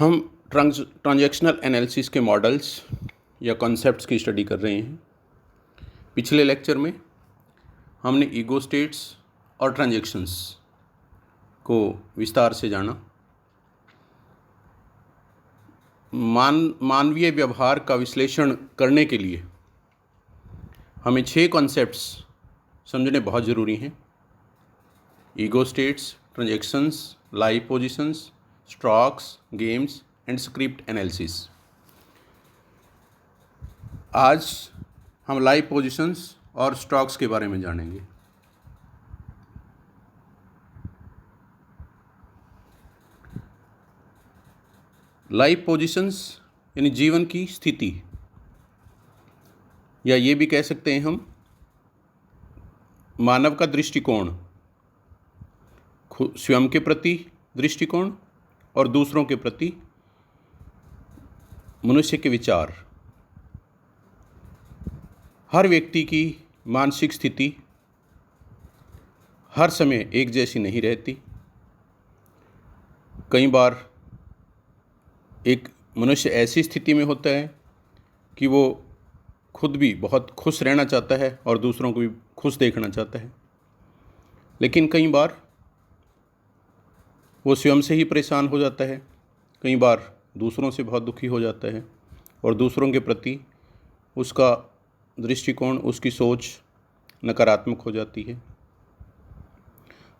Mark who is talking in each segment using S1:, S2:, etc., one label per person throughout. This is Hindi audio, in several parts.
S1: हम ट्रांजैक्शनल एनालिसिस के मॉडल्स या कॉन्सेप्ट्स की स्टडी कर रहे हैं। पिछले लेक्चर में हमने ईगो स्टेट्स और ट्रांजैक्शंस को विस्तार से जाना। मानवीय व्यवहार का विश्लेषण करने के लिए हमें 6 कॉन्सेप्ट्स समझने बहुत ज़रूरी हैं। Ego states, transactions, live positions, stocks, games and script analysis. आज हम लाइव पोजीशंस और स्टॉक्स के बारे में जानेंगे। लाइव पोजीशंस यानी जीवन की स्थिति, या ये भी कह सकते हैं हम मानव का दृष्टिकोण, स्वयं के प्रति दृष्टिकोण और दूसरों के प्रति मनुष्य के विचार। हर व्यक्ति की मानसिक स्थिति हर समय एक जैसी नहीं रहती। कई बार एक मनुष्य ऐसी स्थिति में होता है कि वो खुद भी बहुत खुश रहना चाहता है और दूसरों को भी खुश देखना चाहता है, लेकिन कई बार वो स्वयं से ही परेशान हो जाता है। कई बार दूसरों से बहुत दुखी हो जाता है और दूसरों के प्रति उसका दृष्टिकोण, उसकी सोच नकारात्मक हो जाती है।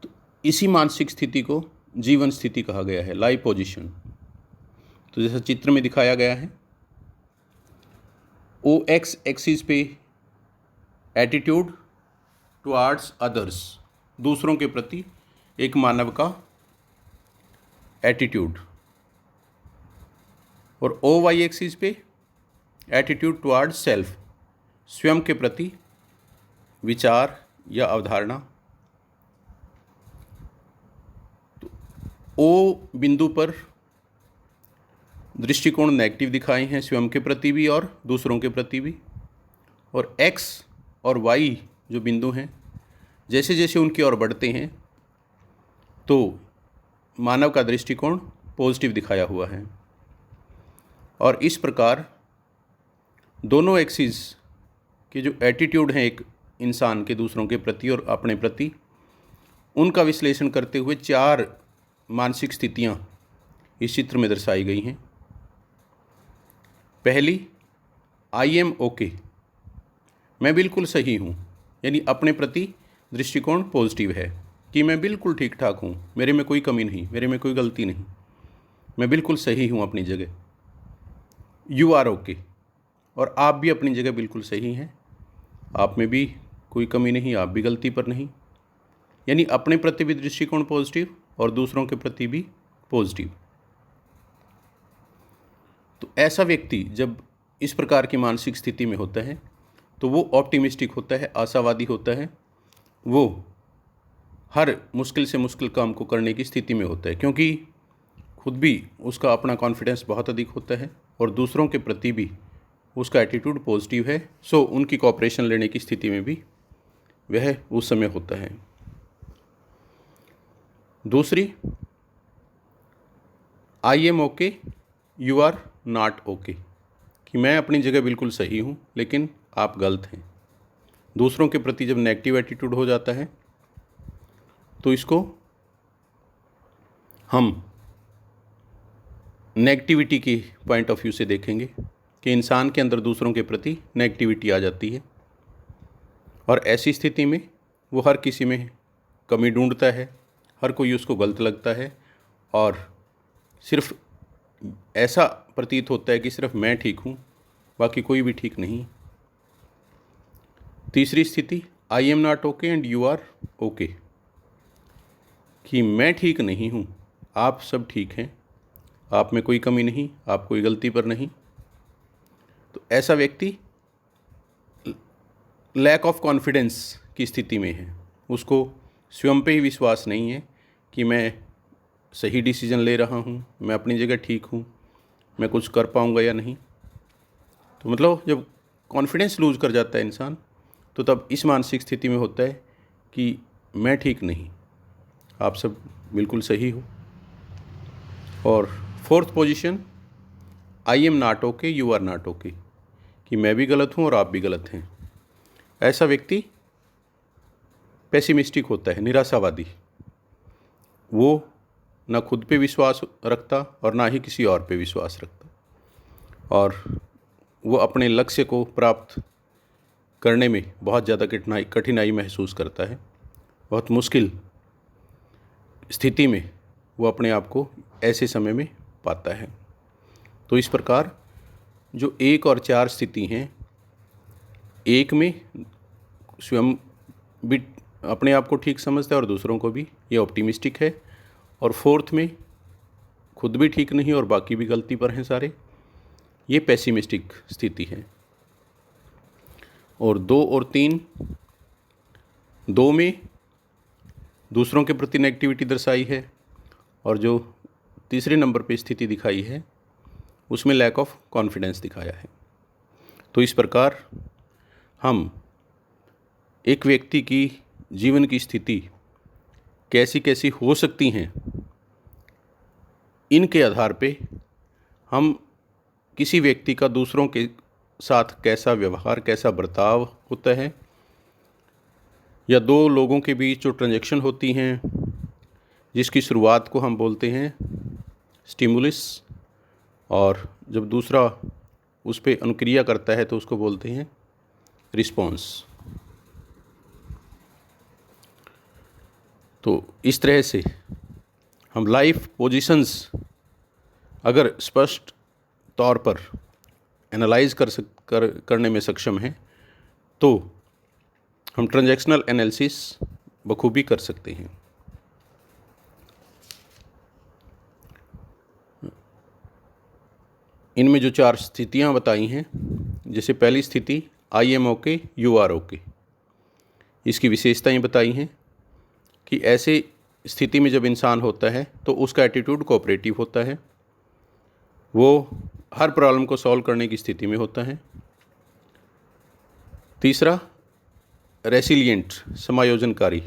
S1: तो इसी मानसिक स्थिति को जीवन स्थिति कहा गया है, लाइफ पोजीशन। तो जैसा चित्र में दिखाया गया है, ओ एक्स एक्सिस पे एटीट्यूड टुवार्ड्स अदर्स, दूसरों के प्रति एक मानव का एटीट्यूड, और ओ वाई एक्सिस पे एटीट्यूड टुवार्ड्स सेल्फ, स्वयं के प्रति विचार या अवधारणा। तो ओ बिंदु पर दृष्टिकोण नेगेटिव दिखाए हैं, स्वयं के प्रति भी और दूसरों के प्रति भी। और एक्स और वाई जो बिंदु हैं, जैसे जैसे उनकी ओर बढ़ते हैं तो मानव का दृष्टिकोण पॉजिटिव दिखाया हुआ है। और इस प्रकार दोनों एक्सिस के जो एटीट्यूड हैं एक इंसान के दूसरों के प्रति और अपने प्रति, उनका विश्लेषण करते हुए 4 मानसिक स्थितियां इस चित्र में दर्शाई गई हैं। पहली, आई एम ओके, मैं बिल्कुल सही हूँ, यानी अपने प्रति दृष्टिकोण पॉजिटिव है कि मैं बिल्कुल ठीक ठाक हूँ, मेरे में कोई कमी नहीं, मेरे में कोई गलती नहीं, मैं बिल्कुल सही हूँ अपनी जगह। यू आर ओके, और आप भी अपनी जगह बिल्कुल सही हैं, आप में भी कोई कमी नहीं, आप भी गलती पर नहीं, यानी अपने प्रति भी दृष्टिकोण पॉजिटिव और दूसरों के प्रति भी पॉजिटिव। तो ऐसा व्यक्ति जब इस प्रकार की मानसिक स्थिति में होता है तो वो ऑप्टिमिस्टिक होता है, आशावादी होता है। वो हर मुश्किल से मुश्किल काम को करने की स्थिति में होता है, क्योंकि खुद भी उसका अपना कॉन्फिडेंस बहुत अधिक होता है और दूसरों के प्रति भी उसका एटीट्यूड पॉजिटिव है। सो उनकी कोऑपरेशन लेने की स्थिति में भी वह उस समय होता है। दूसरी, I am okay you are not okay, कि मैं अपनी जगह बिल्कुल सही हूँ लेकिन आप गलत हैं। दूसरों के प्रति जब नेगेटिव एटीट्यूड हो जाता है तो इसको हम नेगेटिविटी की पॉइंट ऑफ व्यू से देखेंगे कि इंसान के अंदर दूसरों के प्रति नेगेटिविटी आ जाती है, और ऐसी स्थिति में वो हर किसी में कमी ढूंढता है, हर कोई उसको गलत लगता है और सिर्फ ऐसा प्रतीत होता है कि सिर्फ मैं ठीक हूँ, बाकी कोई भी ठीक नहीं। तीसरी स्थिति, I am not okay and you are okay, कि मैं ठीक नहीं हूँ, आप सब ठीक हैं, आप में कोई कमी नहीं, आप कोई गलती पर नहीं। तो ऐसा व्यक्ति लैक ऑफ कॉन्फिडेंस की स्थिति में है, उसको स्वयं पे ही विश्वास नहीं है कि मैं सही डिसीजन ले रहा हूँ, मैं अपनी जगह ठीक हूँ, मैं कुछ कर पाऊँगा या नहीं। तो मतलब जब कॉन्फिडेंस लूज़ कर जाता है इंसान, तो तब इस मानसिक स्थिति में होता है कि मैं ठीक नहीं, आप सब बिल्कुल सही हो। और fourth position, I am not okay, you are not okay, कि मैं भी गलत हूँ और आप भी गलत हैं। ऐसा व्यक्ति पेसिमिस्टिक होता है, निराशावादी। वो ना खुद पे विश्वास रखता और ना ही किसी और पे विश्वास रखता, और वो अपने लक्ष्य को प्राप्त करने में बहुत ज़्यादा कठिनाई महसूस करता है। बहुत मुश्किल स्थिति में वो अपने आप को ऐसे समय में पाता है। तो इस प्रकार जो 1 और 4 स्थिति हैं, 1 में स्वयं भी अपने आप को ठीक समझता है और दूसरों को भी, ये ऑप्टिमिस्टिक है। और 4th में खुद भी ठीक नहीं और बाकी भी गलती पर हैं सारे, ये पेसिमिस्टिक स्थिति है। और 2 और 3, 2 में दूसरों के प्रति नेगेटिविटी दर्शाई है, और जो तीसरे नंबर पे स्थिति दिखाई है उसमें लैक ऑफ कॉन्फिडेंस दिखाया है। तो इस प्रकार हम एक व्यक्ति की जीवन की स्थिति कैसी कैसी हो सकती हैं, इनके आधार पे हम किसी व्यक्ति का दूसरों के साथ कैसा व्यवहार, कैसा बर्ताव होता है, या 2 लोगों के बीच जो ट्रांजैक्शन होती हैं, जिसकी शुरुआत को हम बोलते हैं स्टिमुलस, और जब दूसरा उस पर अनुक्रिया करता है तो उसको बोलते हैं रिस्पॉन्स। तो इस तरह से हम लाइफ पोजीशंस अगर स्पष्ट तौर पर एनालाइज करने में सक्षम हैं तो हम ट्रांजैक्शनल एनालिसिस बखूबी कर सकते हैं। इनमें जो 4 स्थितियां बताई हैं, जैसे पहली स्थिति I am okay, you are okay, इसकी विशेषताएं बताई हैं कि ऐसे स्थिति में जब इंसान होता है तो उसका एटीट्यूड कोऑपरेटिव होता है, वो हर प्रॉब्लम को सॉल्व करने की स्थिति में होता है। तीसरा, रेसिलिएंट, समायोजनकारी,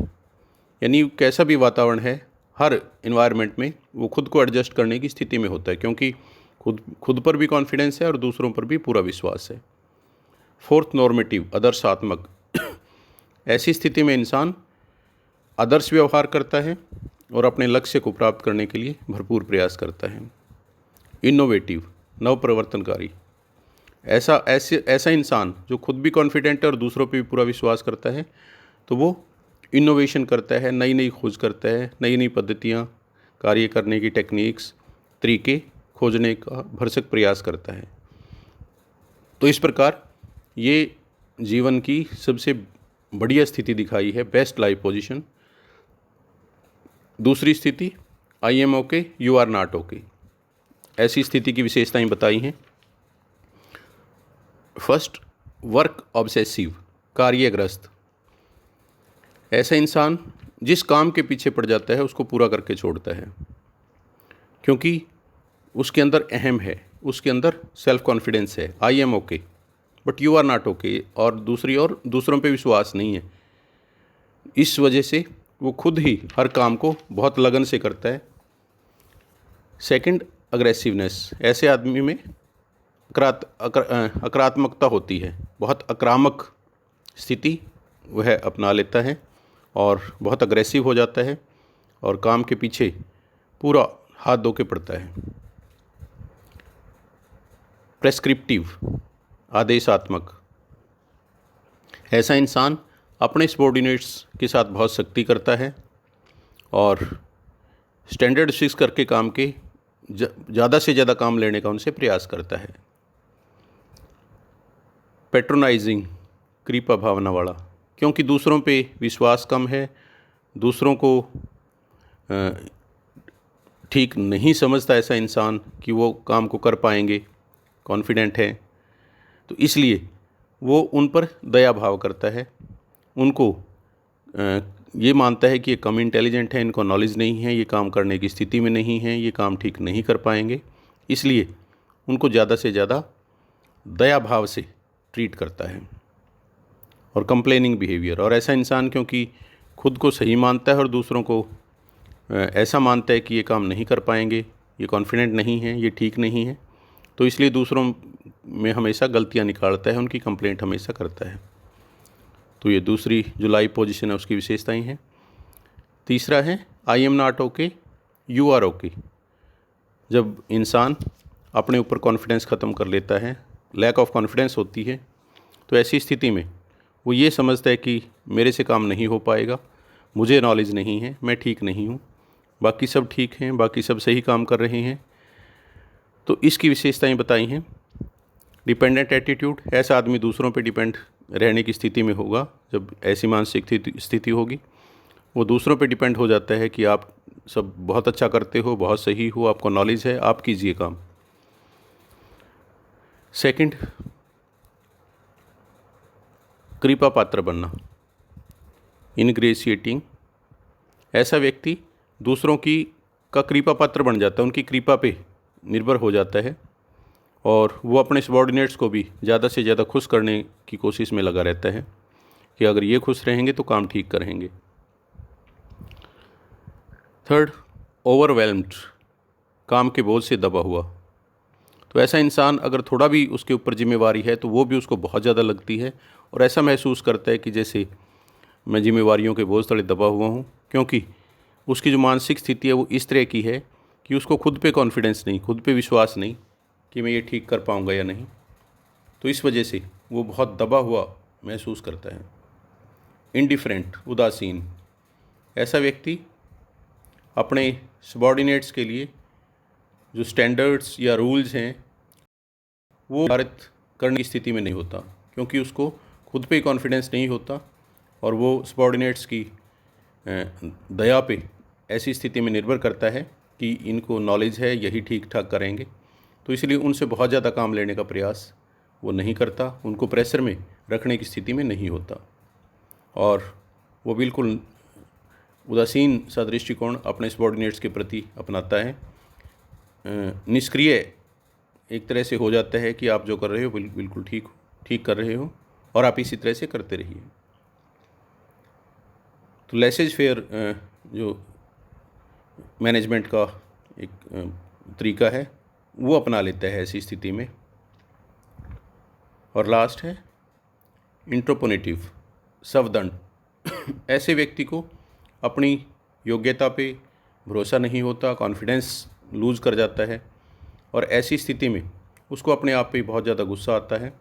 S1: यानी कैसा भी वातावरण है, हर इन्वायरमेंट में वो खुद को एडजस्ट करने की स्थिति में होता है, क्योंकि खुद पर भी कॉन्फिडेंस है और दूसरों पर भी पूरा विश्वास है। फोर्थ, नॉर्मेटिव, आदर्शात्मक, ऐसी स्थिति में इंसान आदर्श व्यवहार करता है और अपने लक्ष्य को प्राप्त करने के लिए भरपूर प्रयास करता है। इनोवेटिव, नवप्रवर्तनकारी, ऐसा इंसान जो खुद भी कॉन्फिडेंट है और दूसरों पे भी पूरा विश्वास करता है, तो वो इनोवेशन करता है, नई नई खोज करता है, नई नई पद्धतियाँ, कार्य करने की टेक्निक्स, तरीके खोजने का भरसक प्रयास करता है। तो इस प्रकार ये जीवन की सबसे बढ़िया स्थिति दिखाई है, बेस्ट लाइफ पोजीशन। दूसरी स्थिति I am okay, you are not okay, ऐसी स्थिति की विशेषताएं बताई हैं। फर्स्ट, वर्क ऑब्सेसिव, कार्यग्रस्त, ऐसा इंसान जिस काम के पीछे पड़ जाता है उसको पूरा करके छोड़ता है, क्योंकि उसके अंदर अहम है, उसके अंदर सेल्फ कॉन्फिडेंस है, I am okay but you are not okay, और दूसरी ओर दूसरों पे विश्वास नहीं है। इस वजह से वो खुद ही हर काम को बहुत लगन से करता है। सेकंड, अग्रेसिवनेस, ऐसे आदमी में आक्रामकता होती है, बहुत आक्रामक स्थिति वह अपना लेता है और बहुत अग्रेसिव हो जाता है और काम के पीछे पूरा हाथ धो के पड़ता है। प्रेस्क्रिप्टिव, आदेशात्मक, ऐसा इंसान अपने सबॉर्डिनेट्स के साथ बहुत सख्ती करता है और स्टैंडर्ड फिक्स करके काम के ज़्यादा से ज़्यादा काम लेने का उनसे प्रयास करता है। पैट्रोनाइजिंग, कृपा भावना वाला, क्योंकि दूसरों पे विश्वास कम है, दूसरों को ठीक नहीं समझता ऐसा इंसान कि वो काम को कर पाएंगे, कॉन्फिडेंट है, तो इसलिए वो उन पर दया भाव करता है, उनको ये मानता है कि ये कम इंटेलिजेंट है, इनको नॉलेज नहीं है, ये काम करने की स्थिति में नहीं है, ये काम ठीक नहीं कर पाएंगे, इसलिए उनको ज़्यादा से ज़्यादा दया भाव से ट्रीट करता है। और कंप्लेनिंग बिहेवियर, और ऐसा इंसान क्योंकि खुद को सही मानता है और दूसरों को ऐसा मानता है कि ये काम नहीं कर पाएंगे, ये कॉन्फिडेंट नहीं है, ये ठीक नहीं है, तो इसलिए दूसरों में हमेशा गलतियाँ निकालता है, उनकी कंप्लेंट हमेशा करता है। तो ये दूसरी जो लाइव पोजीशन है उसकी विशेषताएं हैं। तीसरा है I am not okay, you are okay. जब इंसान अपने ऊपर कॉन्फिडेंस ख़त्म कर लेता है, लैक ऑफ कॉन्फिडेंस होती है, तो ऐसी स्थिति में वो ये समझता है कि मेरे से काम नहीं हो पाएगा, मुझे नॉलेज नहीं है, मैं ठीक नहीं हूँ, बाकी सब ठीक हैं, बाकी सब सही काम कर रहे हैं। तो इसकी विशेषताएं बताई हैं। डिपेंडेंट एटीट्यूड, ऐसा आदमी दूसरों पे डिपेंड रहने की स्थिति में होगा। जब ऐसी मानसिक स्थिति होगी, वो दूसरों पे डिपेंड हो जाता है कि आप सब बहुत अच्छा करते हो, बहुत सही हो, आपको नॉलेज है, आप कीजिए काम। सेकंड, कृपा पात्र बनना, इनग्रेशिएटिंग। ऐसा व्यक्ति दूसरों का कृपा पात्र बन जाता है, उनकी कृपा पे निर्भर हो जाता है और वो अपने सबॉर्डिनेट्स को भी ज़्यादा से ज़्यादा खुश करने की कोशिश में लगा रहता है कि अगर ये खुश रहेंगे तो काम ठीक करेंगे। थर्ड, ओवरवेल्म्ड, काम के बोझ से दबा हुआ। तो ऐसा इंसान अगर थोड़ा भी उसके ऊपर जिम्मेवारी है तो वो भी उसको बहुत ज़्यादा लगती है और ऐसा महसूस करता है कि जैसे मैं जिम्मेवारियों के बोझ तले दबा हुआ हूँ, क्योंकि उसकी जो मानसिक स्थिति है वो इस तरह की है कि उसको खुद पे कॉन्फिडेंस नहीं, खुद पे विश्वास नहीं कि मैं ये ठीक कर पाऊँगा या नहीं। तो इस वजह से वो बहुत दबा हुआ महसूस करता है। इंडिफरेंट, उदासीन, ऐसा व्यक्ति अपने सबॉर्डिनेट्स के लिए जो स्टैंडर्ड्स या रूल्स हैं वो निर्धारित करने की स्थिति में नहीं होता, क्योंकि उसको खुद पे कॉन्फिडेंस नहीं होता और वो सबॉर्डिनेट्स की दया पे ऐसी स्थिति में निर्भर करता है कि इनको नॉलेज है, यही ठीक ठाक करेंगे, तो इसलिए उनसे बहुत ज़्यादा काम लेने का प्रयास वो नहीं करता, उनको प्रेशर में रखने की स्थिति में नहीं होता और वो बिल्कुल उदासीन सा दृष्टिकोण अपने सबॉर्डिनेट्स के प्रति अपनाता है। निष्क्रिय एक तरह से हो जाता है कि आप जो कर रहे हो बिल्कुल ठीक कर रहे हो और आप इसी तरह से करते रहिए। तो लेसेज फेयर जो मैनेजमेंट का एक तरीका है वो अपना लेता है ऐसी स्थिति में। और लास्ट है इंट्रोपोनेटिव, सावधान। ऐसे व्यक्ति को अपनी योग्यता पे भरोसा नहीं होता, कॉन्फिडेंस लूज़ कर जाता है और ऐसी स्थिति में उसको अपने आप पे बहुत ज़्यादा गुस्सा आता है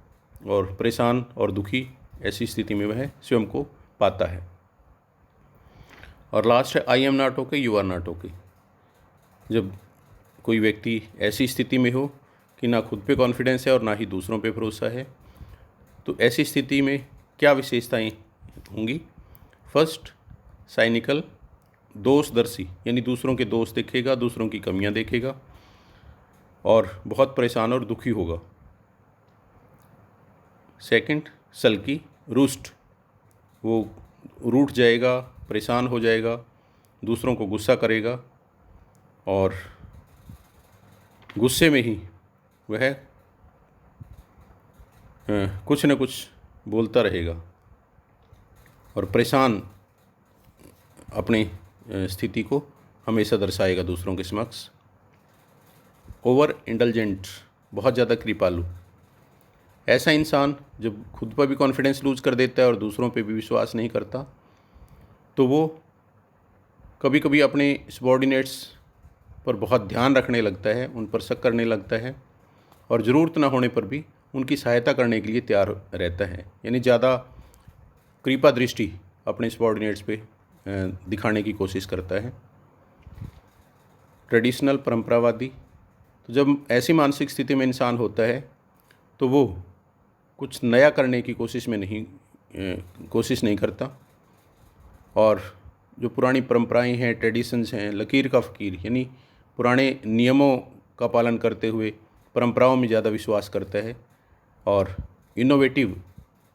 S1: और परेशान और दुखी ऐसी स्थिति में वह स्वयं को पाता है। और लास्ट है I am not okay, you are not okay. जब कोई व्यक्ति ऐसी स्थिति में हो कि ना खुद पे कॉन्फिडेंस है और ना ही दूसरों पे भरोसा है, तो ऐसी स्थिति में क्या विशेषताएं होंगी? फर्स्ट, साइनिकल, दोषदर्शी, यानी दूसरों के दोष देखेगा, दूसरों की कमियां देखेगा और बहुत परेशान और दुखी होगा। सेकंड, सल्की, रुष्ट, वो रूठ जाएगा, परेशान हो जाएगा, दूसरों को गुस्सा करेगा और गुस्से में ही वह कुछ न कुछ बोलता रहेगा और परेशान अपनी स्थिति को हमेशा दर्शाएगा दूसरों के समक्ष। ओवर इंडल्जेंट, बहुत ज़्यादा कृपालु, ऐसा इंसान जब खुद पर भी कॉन्फिडेंस लूज कर देता है और दूसरों पे भी विश्वास नहीं करता, तो वो कभी कभी अपने सबॉर्डिनेट्स पर बहुत ध्यान रखने लगता है, उन पर शक करने लगता है और ज़रूरत न होने पर भी उनकी सहायता करने के लिए तैयार रहता है, यानी ज़्यादा कृपा दृष्टि अपने सबॉर्डिनेट्स पे दिखाने की कोशिश करता है। ट्रेडिशनल, परंपरावादी, तो जब ऐसी मानसिक स्थिति में इंसान होता है तो वो कुछ नया करने की कोशिश नहीं करता और जो पुरानी परंपराएं हैं, ट्रेडिशंस हैं, लकीर का फ़कीर, यानी पुराने नियमों का पालन करते हुए परंपराओं में ज़्यादा विश्वास करता है और इनोवेटिव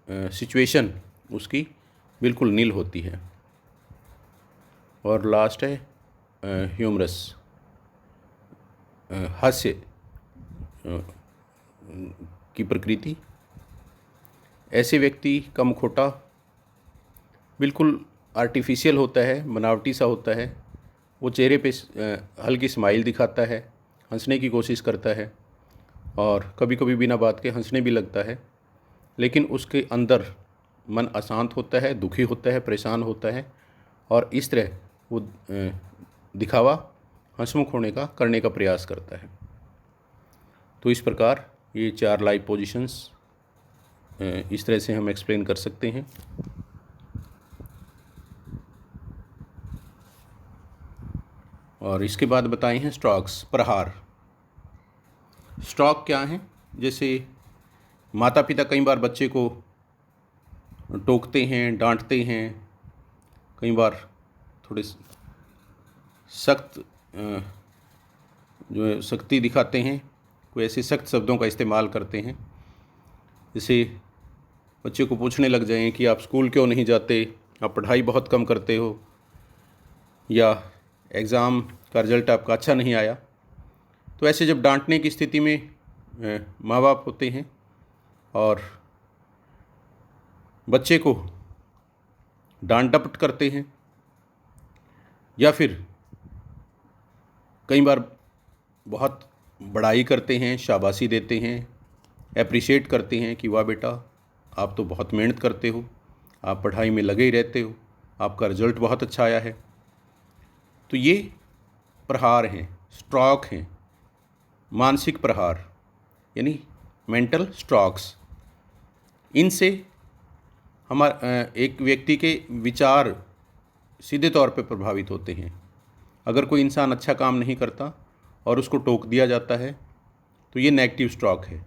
S1: सिचुएशन उसकी बिल्कुल नील होती है। और लास्ट है ह्यूमरस, हास्य की प्रकृति। ऐसे व्यक्ति का मुखौटा बिल्कुल आर्टिफिशियल होता है, बनावटी सा होता है। वो चेहरे पे हल्की स्माइल दिखाता है हंसने की कोशिश करता है और कभी कभी बिना बात के हंसने भी लगता है, लेकिन उसके अंदर मन अशांत होता है, दुखी होता है, परेशान होता है और इस तरह वो दिखावा हंसमुख होने का करने का प्रयास करता है। तो इस प्रकार ये 4 लाइव पोजीशंस इस तरह से हम एक्सप्लेन कर सकते हैं। और इसके बाद बताए हैं स्ट्रोक्स, प्रहार। स्ट्रोक क्या हैं? जैसे माता पिता कई बार बच्चे को टोकते हैं, डांटते हैं, कई बार थोड़े सख्त जो है सख्ती दिखाते हैं, कोई ऐसे सख्त शब्दों का इस्तेमाल करते हैं। जैसे बच्चे को पूछने लग जाएं कि आप स्कूल क्यों नहीं जाते, आप पढ़ाई बहुत कम करते हो, या एग्ज़ाम का रिज़ल्ट आपका अच्छा नहीं आया। तो ऐसे जब डांटने की स्थिति में माँ बाप होते हैं और बच्चे को डांट डपट करते हैं, या फिर कई बार बहुत बड़ाई करते हैं, शाबाशी देते हैं, एप्रिशिएट करते हैं कि वाह बेटा आप तो बहुत मेहनत करते हो, आप पढ़ाई में लगे ही रहते हो, आपका रिज़ल्ट बहुत अच्छा आया है। तो ये प्रहार हैं, स्ट्रोक हैं, मानसिक प्रहार यानी मेंटल स्ट्रोक्स। इनसे एक व्यक्ति के विचार सीधे तौर पे प्रभावित होते हैं। अगर कोई इंसान अच्छा काम नहीं करता और उसको टोक दिया जाता है तो ये नेगेटिव स्ट्रोक है,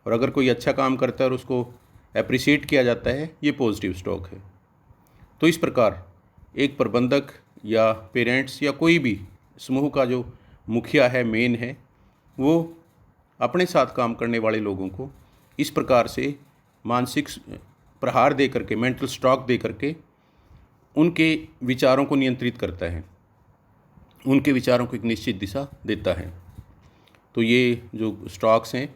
S1: और अगर कोई अच्छा काम करता है और उसको एप्रिशिएट किया जाता है, ये पॉजिटिव स्ट्रोक है। तो इस प्रकार एक प्रबंधक या पेरेंट्स या कोई भी समूह का जो मुखिया है, मेन है, वो अपने साथ काम करने वाले लोगों को इस प्रकार से मानसिक प्रहार दे करके, मेंटल स्ट्रोक दे करके उनके विचारों को नियंत्रित करता है, उनके विचारों को एक निश्चित दिशा देता है। तो ये जो स्ट्रोक्स हैं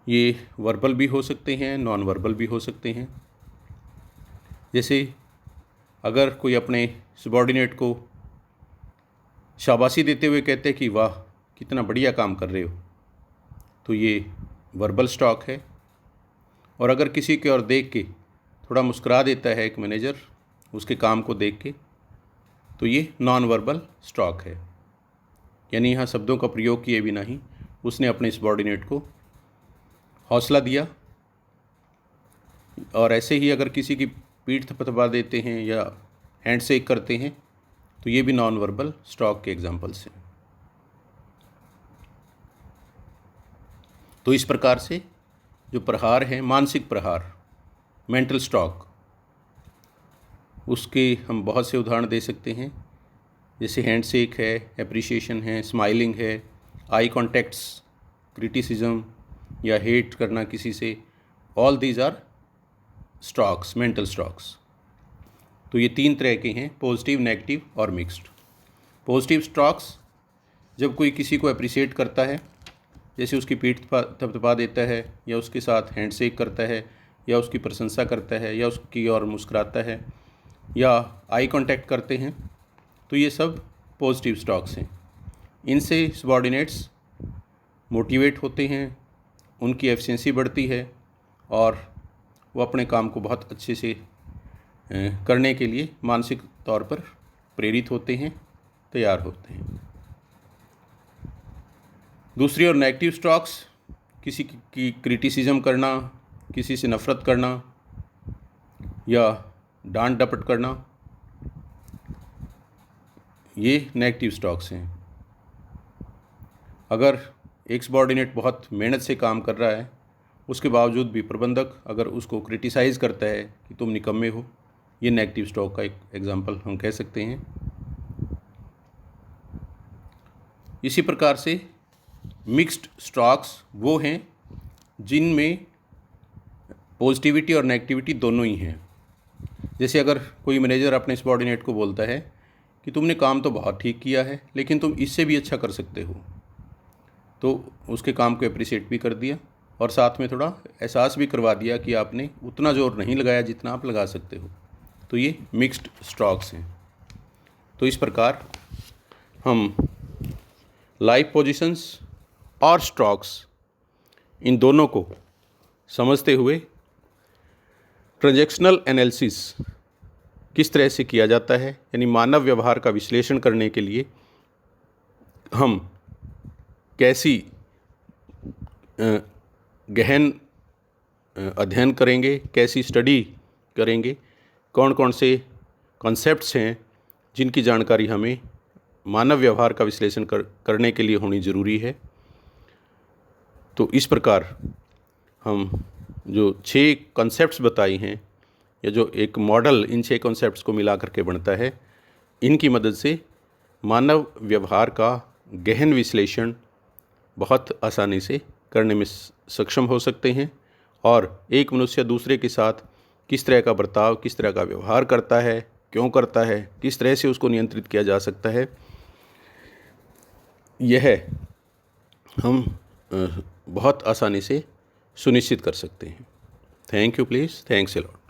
S1: ये वर्बल भी हो सकते हैं, नॉन वर्बल भी हो सकते हैं। जैसे अगर कोई अपने सबॉर्डिनेट को शाबाशी देते हुए कहते हैं कि वाह कितना बढ़िया काम कर रहे हो, तो ये वर्बल स्ट्रोक है। और अगर किसी की ओर देख के थोड़ा मुस्कुरा देता है एक मैनेजर उसके काम को देख के, तो ये नॉन वर्बल स्ट्रोक है। यानी यहाँ शब्दों का प्रयोग किए बिना ही उसने अपने सबॉर्डिनेट को हौसला दिया। और ऐसे ही अगर किसी की पीठ थपथपा देते हैं या हैंडशेक करते हैं तो ये भी नॉन वर्बल स्ट्रोक के एग्जाम्पल्स हैं। तो इस प्रकार से जो प्रहार है, मानसिक प्रहार, मेंटल स्ट्रोक, उसके हम बहुत से उदाहरण दे सकते हैं। जैसे हैंडशेक है, एप्रिसिएशन है, स्माइलिंग है, आई कॉन्टैक्ट्स, क्रिटिसिज्म या हेट करना किसी से, all these are strokes, mental strokes. तो ये 3 तरह के हैं, पॉजिटिव, नेगेटिव और मिक्स्ड। पॉजिटिव स्ट्रोक्स जब कोई किसी को अप्रिशिएट करता है, जैसे उसकी पीठ थपथपा देता है या उसके साथ हैंडशेक करता है या उसकी प्रशंसा करता है या उसकी ओर मुस्कुराता है या आई कांटेक्ट करते हैं, तो ये सब पॉजिटिव स्ट्रोक्स हैं। इनसे सबॉर्डिनेट्स मोटिवेट होते हैं, उनकी एफिशिएंसी बढ़ती है और वो अपने काम को बहुत अच्छे से करने के लिए मानसिक तौर पर प्रेरित होते हैं, तैयार होते हैं। दूसरी ओर नेगेटिव स्ट्रोक्स, किसी की क्रिटिसिज्म करना, किसी से नफ़रत करना या डांट डपट करना, ये नेगेटिव स्ट्रोक्स हैं। अगर एक सबॉर्डिनेट बहुत मेहनत से काम कर रहा है, उसके बावजूद भी प्रबंधक अगर उसको क्रिटिसाइज़ करता है कि तुम निकम्मे हो, ये नेगेटिव स्ट्रोक का एक एग्जाम्पल हम कह सकते हैं। इसी प्रकार से मिक्स्ड स्ट्रोक्स वो हैं जिनमें पॉजिटिविटी और नेगेटिविटी दोनों ही हैं। जैसे अगर कोई मैनेजर अपने सबॉर्डिनेट को बोलता है कि तुमने काम तो बहुत ठीक किया है लेकिन तुम इससे भी अच्छा कर सकते हो, तो उसके काम को अप्रिशिएट भी कर दिया और साथ में थोड़ा एहसास भी करवा दिया कि आपने उतना जोर नहीं लगाया जितना आप लगा सकते हो। तो ये मिक्स्ड स्ट्रोक्स हैं। तो इस प्रकार हम लाइफ पोजीशंस और स्टॉक्स, इन दोनों को समझते हुए ट्रांजैक्शनल एनालिसिस किस तरह से किया जाता है, यानी मानव व्यवहार का विश्लेषण करने के लिए हम कैसी गहन अध्ययन करेंगे, कैसी स्टडी करेंगे, कौन कौन से कॉन्सेप्ट्स हैं जिनकी जानकारी हमें मानव व्यवहार का विश्लेषण करने के लिए होनी ज़रूरी है। तो इस प्रकार हम जो 6 कॉन्सेप्ट्स बताई हैं, या जो एक मॉडल इन 6 कॉन्सेप्ट्स को मिला करके बनता है, इनकी मदद से मानव व्यवहार का गहन विश्लेषण बहुत आसानी से करने में सक्षम हो सकते हैं, और एक मनुष्य दूसरे के साथ किस तरह का बर्ताव, किस तरह का व्यवहार करता है, क्यों करता है, किस तरह से उसको नियंत्रित किया जा सकता है, यह हम बहुत आसानी से सुनिश्चित कर सकते हैं। Thank you please, thanks a lot.